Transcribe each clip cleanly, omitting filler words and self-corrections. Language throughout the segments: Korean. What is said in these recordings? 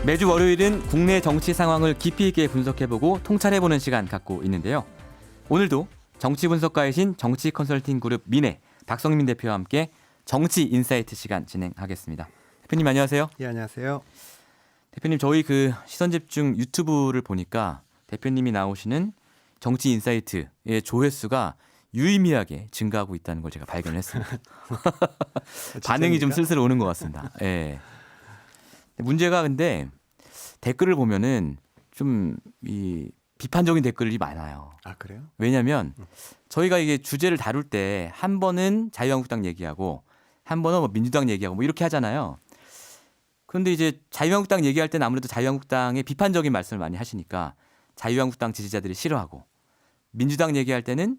매주 월요일은 국내 정치 상황을 깊이 있게 분석해보고 통찰해보는 시간 갖고 있는데요. 오늘도 정치 분석가이신 정치 컨설팅 그룹 민해 박성민 대표와 함께 정치 인사이트 시간 진행하겠습니다. 대표님 안녕하세요. 예, 안녕하세요. 대표님 저희 시선집중 유튜브를 보니까 대표님이 나오시는 정치 인사이트의 조회수가 유의미하게 증가하고 있다는 걸 제가 발견했습니다. 반응이 좀 슬슬 오는 것 같습니다. 예. 문제가 근데 댓글을 보면은 좀 이 비판적인 댓글이 많아요. 아, 그래요? 왜냐하면 저희가 이게 주제를 다룰 때 한 번은 자유한국당 얘기하고 한 번은 뭐 민주당 얘기하고 뭐 이렇게 하잖아요. 그런데 이제 자유한국당 얘기할 때는 아무래도 자유한국당의 비판적인 말씀을 많이 하시니까 자유한국당 지지자들이 싫어하고 민주당 얘기할 때는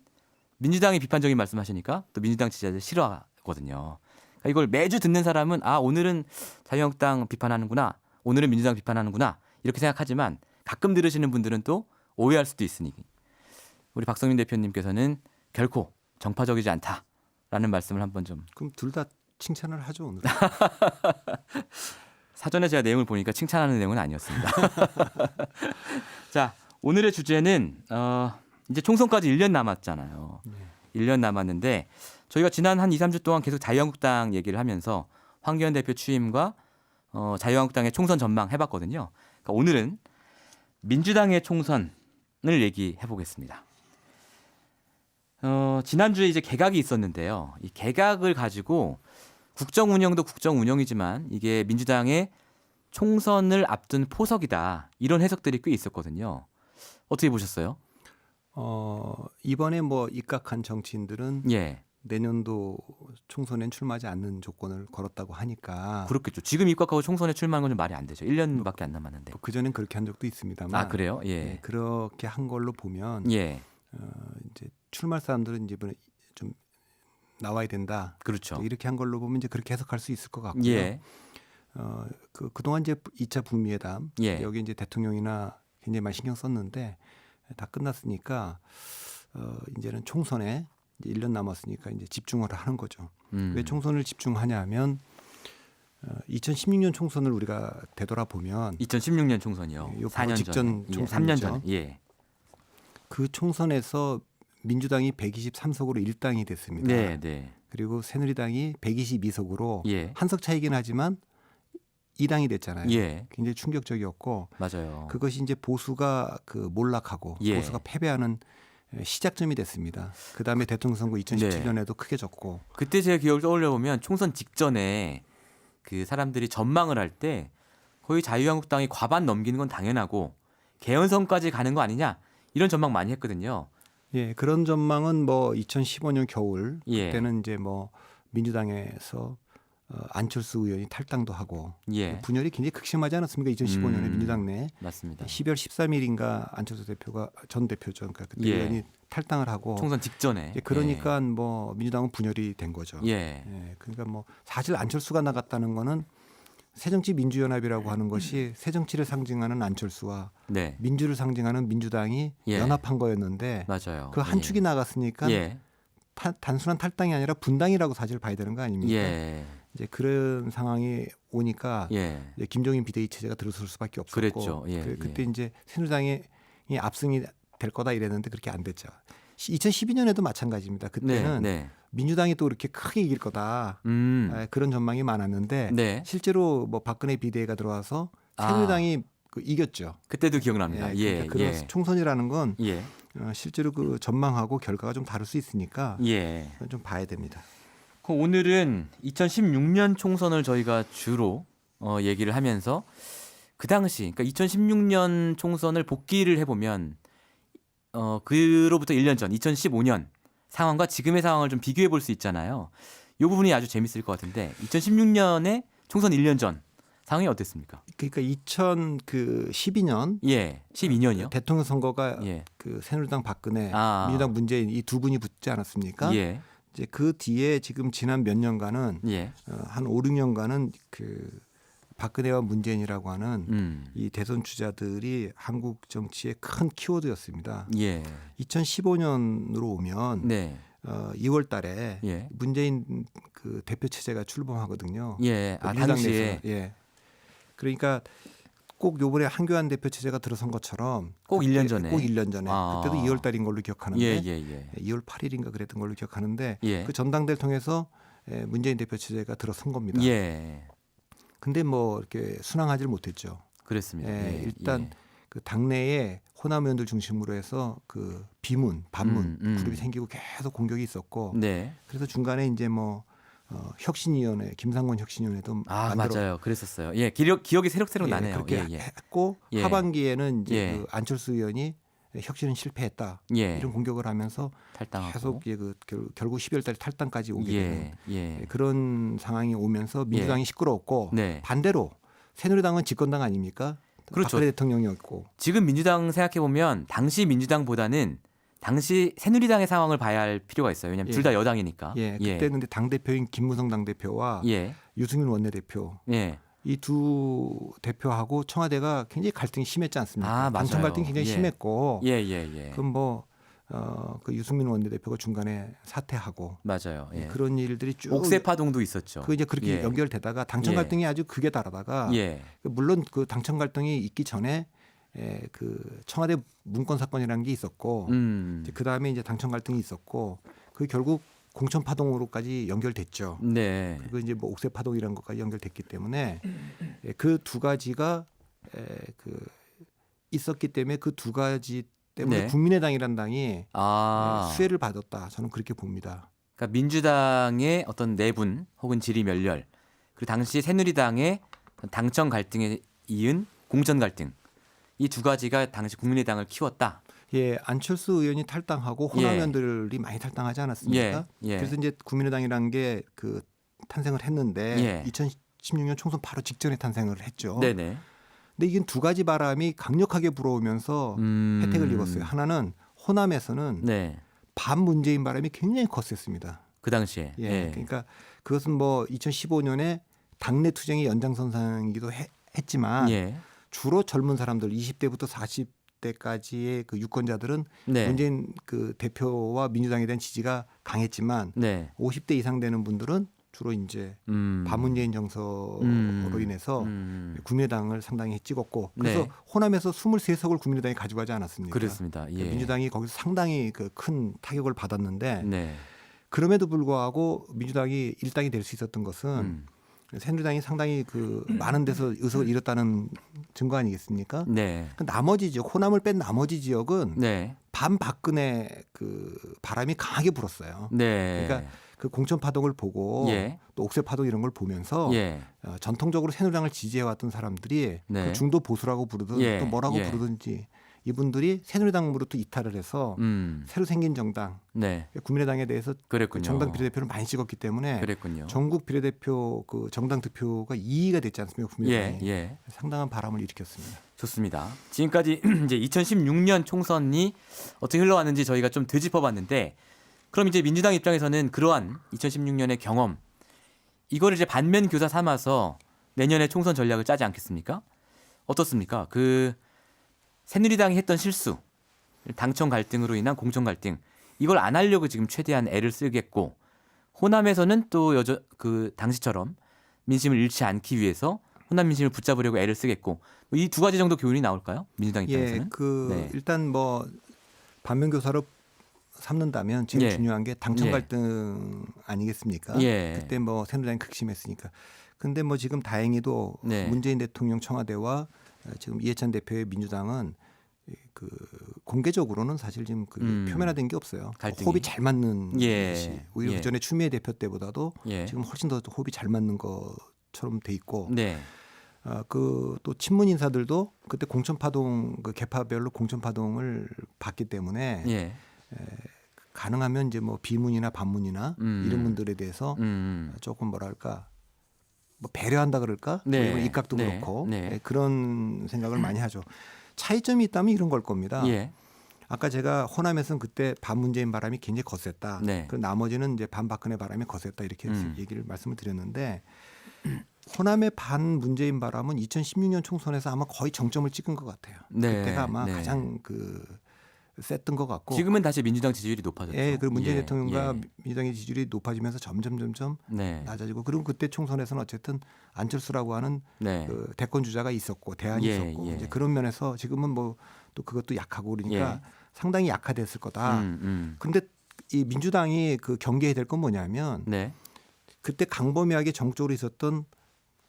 민주당이 비판적인 말씀하시니까 또 민주당 지지자들이 싫어하거든요. 그러니까 이걸 매주 듣는 사람은 아 오늘은 자유한국당 비판하는구나, 오늘은 민주당 비판하는구나 이렇게 생각하지만 가끔 들으시는 분들은 또 오해할 수도 있으니 우리 박성민 대표님께서는 결코 정파적이지 않다라는 말씀을 한번 좀. 그럼 둘 다 칭찬을 하죠, 오늘. 사전에 제가 내용을 보니까 칭찬하는 내용은 아니었습니다. 자, 오늘의 주제는 이제 총선까지 1년 남았잖아요. 1년 남았는데 저희가 지난 한 2, 3주 동안 계속 자유한국당 얘기를 하면서 황교안 대표 취임과 자유한국당의 총선 전망 해봤거든요. 그러니까 오늘은 민주당의 총선을 얘기해 보겠습니다. 지난주에 이제 개각이 있었는데요. 이 개각을 가지고 국정 운영도 국정 운영이지만 이게 민주당의 총선을 앞둔 포석이다. 이런 해석들이 꽤 있었거든요. 어떻게 보셨어요? 이번에 뭐 입각한 정치인들은 예. 내년도 총선엔 출마하지 않는 조건을 걸었다고 하니까 그렇겠죠. 지금 입각하고 총선에 출마하는 건 좀 말이 안 되죠. 1년밖에 안 남았는데. 그전엔 그렇게 한 적도 있습니다만. 아, 그래요? 예. 네, 그렇게 한 걸로 보면 예. 이제 출마할 사람들은 이제 이번에 좀 나와야 된다. 그렇죠. 이렇게 한 걸로 보면 이제 그렇게 해석할 수 있을 것 같고요. 예. 그동안 이제 2차 북미회담 예. 여기 이제 대통령이나 굉장히 많이 신경 썼는데 다 끝났으니까 이제는 총선에 이제 1년 남았으니까 이제 집중을 하는 거죠. 왜 총선을 집중하냐면 2016년 총선을 우리가 되돌아보면 2016년 총선이요. 요 4년 직전 전에. 예, 3년 전에. 예. 그 총선에서 민주당이 123석으로 1당이 됐습니다. 네, 네. 그리고 새누리당이 122석으로 예. 한석 차이긴 하지만 2당이 됐잖아요. 예. 굉장히 충격적이었고 맞아요. 그것이 이제 보수가 몰락하고 예. 보수가 패배하는 시작점이 됐습니다. 그다음에 대통령 선거 2017년에도 크게 졌고 그때 제 기억을 떠올려 보면 총선 직전에 그 사람들이 전망을 할 때 거의 자유한국당이 과반 넘기는 건 당연하고 개헌선까지 가는 거 아니냐 이런 전망 많이 했거든요. 예, 그런 전망은 뭐 2015년 겨울 예. 그때는 이제 뭐 민주당에서 안철수 의원이 탈당도 하고 예. 분열이 굉장히 극심하지 않았습니까? 2015년에 민주당 내 맞습니다. 12월 13일인가 안철수 대표가 전 대표죠. 그러니까 그때 예. 의원이 탈당을 하고 총선 직전에. 그러니까 뭐 민주당은 분열이 된 거죠. 예. 예, 그러니까 뭐 사실 안철수가 나갔다는 거는 새정치민주연합이라고 하는 것이 새정치를 상징하는 안철수와 네. 민주를 상징하는 민주당이 예. 연합한 거였는데 맞아요. 그 한 예. 축이 나갔으니까 예. 단순한 탈당이 아니라 분당이라고 사실 봐야 되는 거 아닙니까? 예. 이제 그런 상황이 오니까 예. 이제 김종인 비대위 체제가 들어설 수밖에 없었고 그랬죠. 예, 그때 예. 이제 새누리당이 압승이 될 거다 이랬는데 그렇게 안 됐죠. 2012년에도 마찬가지입니다. 그때는 네. 네. 민주당이 또 그렇게 크게 이길 거다 그런 전망이 많았는데 네. 실제로 뭐 박근혜 비대위가 들어와서 새누리당이 이겼죠. 그때도 기억납니다. 예. 그러니까 그런 예. 총선이라는 건 예. 실제로 그 전망하고 결과가 좀 다를 수 있으니까 예. 좀 봐야 됩니다. 오늘은 2016년 총선을 저희가 주로 얘기를 하면서 그 당시 그러니까 2016년 총선을 복기를 해보면 그로부터 1년 전 2015년 상황과 지금의 상황을 좀 비교해 볼 수 있잖아요. 이 부분이 아주 재밌을 것 같은데 2016년에 총선 1년 전 상황이 어땠습니까? 그러니까 2012년 예, 12년이요. 대통령 선거가 예, 그 새누리당 박근혜, 아. 민주당 문재인 이 두 분이 붙지 않았습니까? 예, 이제 그 뒤에 지금 지난 몇 년간은 예, 한 5, 6년간은 그 박근혜와 문재인이라고 하는 이 대선 주자들이 한국 정치의 큰 키워드였습니다. 예, 2015년으로 오면 네, 2월 달에 예. 문재인 그 대표 체제가 출범하거든요. 예, 그 아 민주당 당시에 내에서. 예. 그러니까 꼭 요번에 한교안 대표 체제가 들어선 것처럼 꼭 1년 전에. 꼭 1년 전에 아. 그때도 2월 달인 걸로 기억하는데 예, 예, 예. 2월 8일인가 그랬던 걸로 기억하는데 예. 그 전당대를 통해서 문재인 대표 체제가 들어선 겁니다. 예. 근데 뭐 이렇게 순항하지를 못했죠. 그랬습니다. 예, 일단 예. 그 당내에 호남 의원들 중심으로 해서 그 비문, 반문 그룹이 생기고 계속 공격이 있었고 네. 그래서 중간에 이제 뭐 혁신위원회, 김상곤 혁신위원회도 아, 만들어 맞아요. 그랬었어요. 예, 기억이 새록새록 나네요. 그렇게 예, 예. 했고 예. 하반기에는 이제 예. 그 안철수 의원이 혁신은 실패했다 예. 이런 공격을 하면서 탈당하고. 계속 결국 12월 달에 탈당까지 오게 되는 예. 그런 상황이 오면서 민주당이 시끄러웠고 네. 반대로 새누리당은 집권당 아닙니까? 그렇죠. 박근혜 대통령이었고 지금 민주당 생각해 보면 당시 민주당보다는 당시 새누리당의 상황을 봐야 할 필요가 있어요. 왜냐하면 예. 둘 다 여당이니까. 그때는 근데 당 대표인 김무성 당 대표와 예. 유승민 원내대표 예. 이 두 대표하고 청와대가 굉장히 갈등이 심했지 않습니까? 아, 맞아요. 당청 갈등이 굉장히 예. 심했고 예. 그럼 그 유승민 원내대표가 중간에 사퇴하고 맞아요. 예. 그런 일들이 쭉 옥새 파동도 있었죠. 그 이제 그렇게 예. 연결되다가 당청 예. 갈등이 아주 극에 달하다가 예. 물론 그 당청 갈등이 있기 전에 그 청와대 문건 사건이라는 게 있었고 그 다음에 이제 당청 갈등이 있었고 그 결국 공천 파동으로까지 연결됐죠. 네. 그리고 이제 뭐 옥새 파동이라는 것까지 연결됐기 때문에 그 두 가지가 그 있었기 때문에 그 두 가지 때문에 네. 국민의당이라는 당이 아. 수혜를 받았다. 저는 그렇게 봅니다. 그러니까 민주당의 어떤 내분 혹은 질의 멸렬 그리고 당시 새누리당의 당청 갈등에 이은 공천 갈등 이 두 가지가 당시 국민의당을 키웠다. 안철수 의원이 탈당하고 호남 의원들이 많이 탈당하지 않았습니까? 예. 그래서 이제 국민의당이라는 게 그 탄생을 했는데 2016년 총선 바로 직전에 탄생을 했죠. 네네. 근데 이게 두 가지 바람이 강력하게 불어오면서 혜택을 입었어요. 하나는 호남에서는 네. 반문재인 바람이 굉장히 거셌습니다. 그 당시에. 그러니까 그것은 뭐 2015년에 당내 투쟁의 연장선상이기도 했지만 주로 젊은 사람들 20대부터 40대까지의 그 유권자들은 네. 문재인 그 대표와 민주당에 대한 지지가 강했지만 50대 이상 되는 분들은 주로 이제 반문재인 정서로 인해서 국민의당을 상당히 찍었고 그래서 호남에서 23석을 국민의당이 가져가지 않았습니까? 그렇습니다. 예. 민주당이 거기서 상당히 그 큰 타격을 받았는데 네. 그럼에도 불구하고 민주당이 일당이 될 수 있었던 것은 새누리당이 상당히 그 많은 데서 의석을 잃었다는 증거 아니겠습니까? 네. 그 나머지 지역 호남을 뺀 나머지 지역은 네. 반박근혜 그 바람이 강하게 불었어요. 네. 그러니까 그 공천 파동을 보고 또 옥새 파동 이런 걸 보면서 전통적으로 새누리당을 지지해왔던 사람들이 그 중도 보수라고 부르든 또 뭐라고 부르든지 이분들이 새누리당으로부터 이탈을 해서 새로 생긴 정당 국민의당에 대해서 그 정당 비례대표를 많이 찍었기 때문에 전국 비례대표 그 정당 득표가 2위가 됐지 않습니까? 국민의당이 상당한 바람을 일으켰습니다. 좋습니다. 지금까지 이제 2016년 총선이 어떻게 흘러왔는지 저희가 좀 되짚어봤는데 그럼 이제 민주당 입장에서는 그러한 2016년의 경험 이거를 이제 반면 교사 삼아서 내년에 총선 전략을 짜지 않겠습니까? 어떻습니까? 그 새누리당이 했던 실수, 당청 갈등으로 인한 공천 갈등 이걸 안 하려고 지금 최대한 애를 쓰겠고 호남에서는 또 그 당시처럼 민심을 잃지 않기 위해서 호남 민심을 붙잡으려고 애를 쓰겠고 이 두 가지 정도 교훈이 나올까요? 민주당 입장에서는? 일단 뭐 반면 교사로 삼는다면 제일 중요한 게 당청 갈등 아니겠습니까? 그때 뭐 새누리당이 극심했으니까. 근데 뭐 지금 다행히도 문재인 대통령 청와대와 지금 이해찬 대표의 민주당은 그 공개적으로는 사실 지금 그 표면화된 게 없어요. 갈등이. 호흡이 잘 맞는 것이 오히려 그전에 추미애 대표 때보다도 지금 훨씬 더 호흡이 잘 맞는 것처럼 돼 있고 그 또 친문 인사들도 그때 공천 파동 그 계파별로 공천 파동을 봤기 때문에 가능하면 이제 뭐 비문이나 반문이나 이런 분들에 대해서 조금 뭐랄까 뭐 배려한다 그럴까? 입각도 그렇고 그런 생각을 많이 하죠. 차이점이 있다면 이런 걸 겁니다. 아까 제가 호남에서는 그때 반문재인 바람이 굉장히 거셌다. 그 나머지는 이제 반박근혜 바람이 거셌다 이렇게 얘기를 말씀을 드렸는데 호남의 반문재인 바람은 2016년 총선에서 아마 거의 정점을 찍은 것 같아요. 그때가 아마 가장 그 셌던 것 같고 지금은 다시 민주당 지지율이 높아졌죠. 예, 그리고 문재인 예, 대통령과 예. 민주당의 지지율이 높아지면서 점점 네. 낮아지고 그리고 그때 총선에서는 어쨌든 안철수라고 하는 네. 그 대권 주자가 있었고 대안이 예, 있었고 예. 이제 그런 면에서 지금은 뭐 또 그것도 약하고 그러니까 예. 상당히 약화됐을 거다. 음. 근데 이 민주당이 그 경계해야 될 건 뭐냐면 네. 그때 강범위하게 정적으로 있었던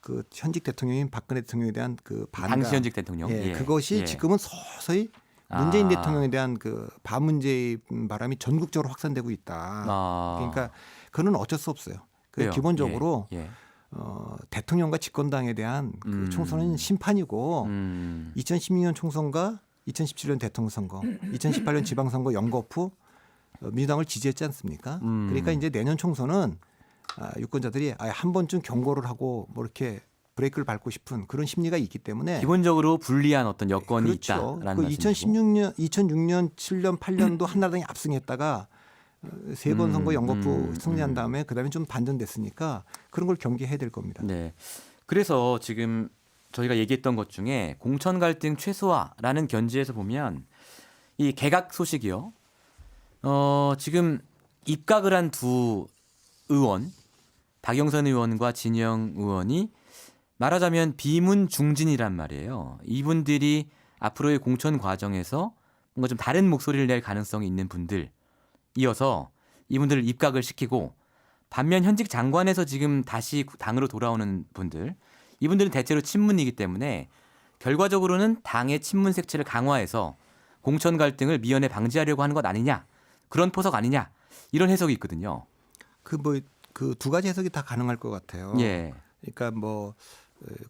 그 현직 대통령인 박근혜 대통령에 대한 그 반감, 당시 현직 대통령. 예, 예. 그것이 예. 지금은 서서히 문재인 아. 대통령에 대한 그 반문재인 바람이 전국적으로 확산되고 있다. 아. 그러니까 그는 어쩔 수 없어요. 그 왜요? 기본적으로 예. 예. 대통령과 집권당에 대한 그 총선은 심판이고 2016년 총선과 2017년 대통령 선거, 2018년 지방선거 연거 후 민주당을 지지했지 않습니까? 그러니까 이제 내년 총선은 유권자들이 한 번쯤 경고를 하고 뭐 이렇게 브레이크를 밟고 싶은 그런 심리가 있기 때문에 기본적으로 불리한 어떤 여건이 그렇죠. 있다라는 그 말씀이시고. 2006년, 7년, 8년도 한나라당이 압승했다가 세 번 선거 연거푸 승리한 다음에 그다음에 좀 반전됐으니까 그런 걸 경계해야 될 겁니다. 네. 그래서 지금 저희가 얘기했던 것 중에 공천 갈등 최소화라는 견지에서 보면 이 개각 소식이요. 지금 입각을 한 두 의원, 박영선 의원과 진영 의원이 말하자면 비문 중진이란 말이에요. 이분들이 앞으로의 공천 과정에서 뭔가 좀 다른 목소리를 낼 가능성이 있는 분들 이어서 이분들을 입각을 시키고 반면 현직 장관에서 지금 다시 당으로 돌아오는 분들 이분들은 대체로 친문이기 때문에 결과적으로는 당의 친문 색채를 강화해서 공천 갈등을 미연에 방지하려고 하는 것 아니냐 그런 포석 아니냐 이런 해석이 있거든요. 그 두 가지 해석이 다 가능할 것 같아요. 예. 그러니까 뭐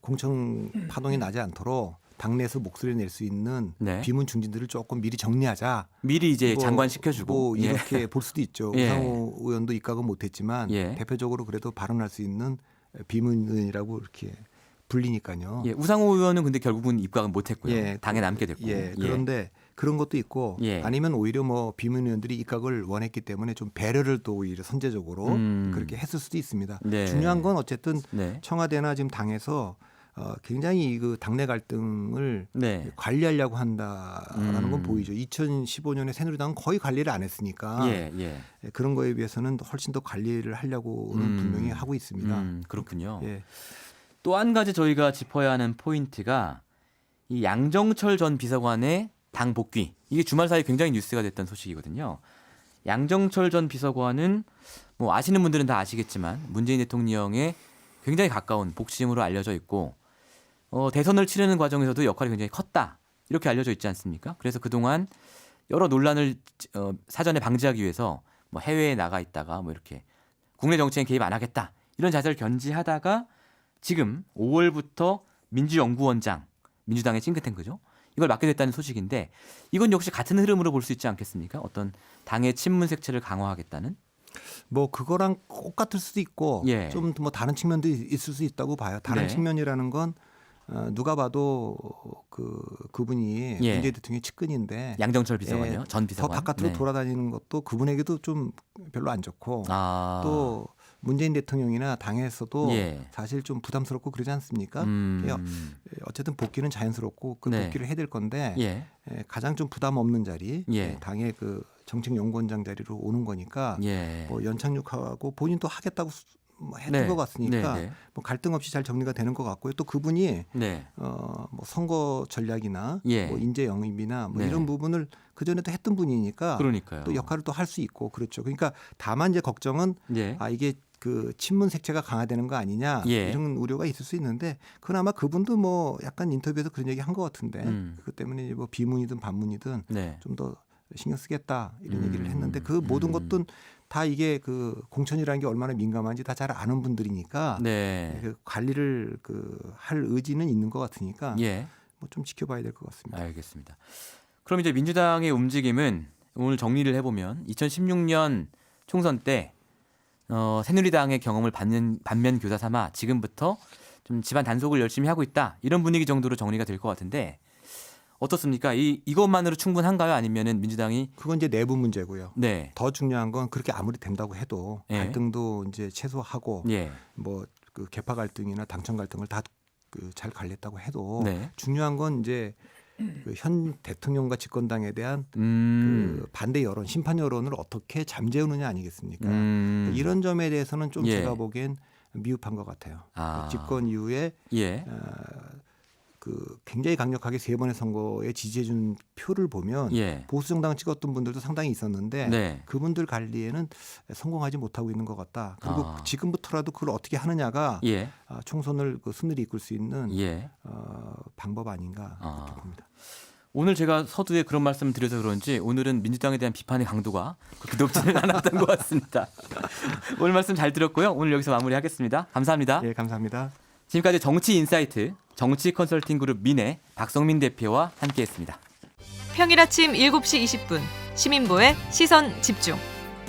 공천 파동이 나지 않도록 당내에서 목소리 낼 수 있는 네. 비문 중진들을 조금 미리 정리하자. 미리 이제 뭐, 장관 시켜주고 뭐 예. 이렇게 볼 수도 있죠. 예. 우상호 의원도 입각은 못했지만 예. 대표적으로 그래도 발언할 수 있는 비문이라고 이렇게 불리니까요. 예. 우상호 의원은 근데 결국은 입각은 못했고요. 예. 당에 남게 됐고. 예. 그런데 그런 것도 있고 예. 아니면 오히려 뭐 비문 의원들이 입각을 원했기 때문에 좀 배려를 또 오히려 선제적으로 그렇게 했을 수도 있습니다. 네. 중요한 건 어쨌든 네. 청와대나 지금 당에서 굉장히 그 당내 갈등을 네. 관리하려고 한다라는 건 보이죠. 2015년에 새누리당은 거의 관리를 안 했으니까 예. 그런 거에 비해서는 훨씬 더 관리를 하려고는 분명히 하고 있습니다. 그렇군요. 예. 또 한 가지 저희가 짚어야 하는 포인트가 이 양정철 전 비서관의 당 복귀. 이게 주말 사이 굉장히 뉴스가 됐던 소식이거든요. 양정철 전 비서관은 뭐 아시는 분들은 다 아시겠지만 문재인 대통령의 굉장히 가까운 복심으로 알려져 있고 대선을 치르는 과정에서도 역할이 굉장히 컸다. 이렇게 알려져 있지 않습니까? 그래서 그동안 여러 논란을 사전에 방지하기 위해서 뭐 해외에 나가 있다가 뭐 이렇게 국내 정치에 개입 안 하겠다. 이런 자세를 견지하다가 지금 5월부터 민주연구원장, 민주당의 싱크탱크죠. 이걸 맡게 됐다는 소식인데 이건 역시 같은 흐름으로 볼 수 있지 않겠습니까? 어떤 당의 친문 색채를 강화하겠다는? 뭐 그거랑 똑같을 수도 있고 예. 좀 뭐 다른 측면도 있을 수 있다고 봐요. 다른 네. 측면이라는 건 누가 봐도 그분이 예. 문재인 대통령의 측근인데 양정철 비서관이요. 전 더 비서관. 바깥으로 네. 돌아다니는 것도 그분에게도 좀 별로 안 좋고 또 또 문재인 대통령이나 당에서도 예. 사실 좀 부담스럽고 그러지 않습니까? 어쨌든 복귀는 자연스럽고 그 네. 복귀를 해야 될 건데 예. 가장 좀 부담 없는 자리, 예. 당의 그 정책연구원장 자리로 오는 거니까 예. 뭐 연착륙하고 본인도 하겠다고 했던 네. 것 같으니까 네. 뭐 갈등 없이 잘 정리가 되는 것 같고요. 또 그분이 네. 뭐 선거 전략이나 예. 뭐 인재 영입이나 뭐 네. 이런 부분을 그 전에도 했던 분이니까 그러니까요. 또 역할을 또 할 수 있고 그렇죠. 그러니까 다만 이제 걱정은 예. 이게 그 친문 색채가 강화되는 거 아니냐 예. 이런 우려가 있을 수 있는데 그건 아마 그분도 뭐 약간 인터뷰에서 그런 얘기 한 것 같은데 그것 때문에 뭐 비문이든 반문이든 네. 좀 더 신경 쓰겠다 이런 얘기를 했는데 그 모든 것들은 다 이게 그 공천이라는 게 얼마나 민감한지 다 잘 아는 분들이니까 네. 그 관리를 할 의지는 있는 것 같으니까 예. 뭐 좀 지켜봐야 될 것 같습니다. 알겠습니다. 그럼 이제 민주당의 움직임은 오늘 정리를 해보면 2016년 총선 때 새누리당의 경험을 반면 교사 삼아 지금부터 좀 집안 단속을 열심히 하고 있다 이런 분위기 정도로 정리가 될 것 같은데 어떻습니까? 이것만으로 충분한가요? 아니면은 민주당이 그건 이제 내부 문제고요. 네. 더 중요한 건 그렇게 아무리 된다고 해도 예. 갈등도 이제 최소화하고 예. 뭐 그 개파 갈등이나 당청 갈등을 다 잘 관리했다고 해도 네. 중요한 건 이제 그 현 대통령과 집권당에 대한 그 반대 여론, 심판 여론을 어떻게 잠재우느냐 아니겠습니까? 이런 점에 대해서는 좀 예. 제가 보기엔 미흡한 것 같아요. 아. 집권 이후에 예. 그 굉장히 강력하게 3번의 선거에 지지해준 표를 보면 예. 보수 정당 찍었던 분들도 상당히 있었는데 네. 그분들 관리에는 성공하지 못하고 있는 것 같다. 그리고 아. 지금부터라도 그걸 어떻게 하느냐가 예. 총선을 그 승리를 이끌 수 있는 예. 방법 아닌가 그렇게 봅니다. 오늘 제가 서두에 그런 말씀을 드려서 그런지 오늘은 민주당에 대한 비판의 강도가 그렇게 높지는 않았던 것 같습니다. 오늘 말씀 잘 들었고요. 오늘 여기서 마무리하겠습니다. 감사합니다. 예, 감사합니다. 지금까지 정치인사이트 정치 컨설팅 그룹 민의 박성민 대표와 함께했습니다. 평일 아침 7시 20분 시민보의 시선 집중.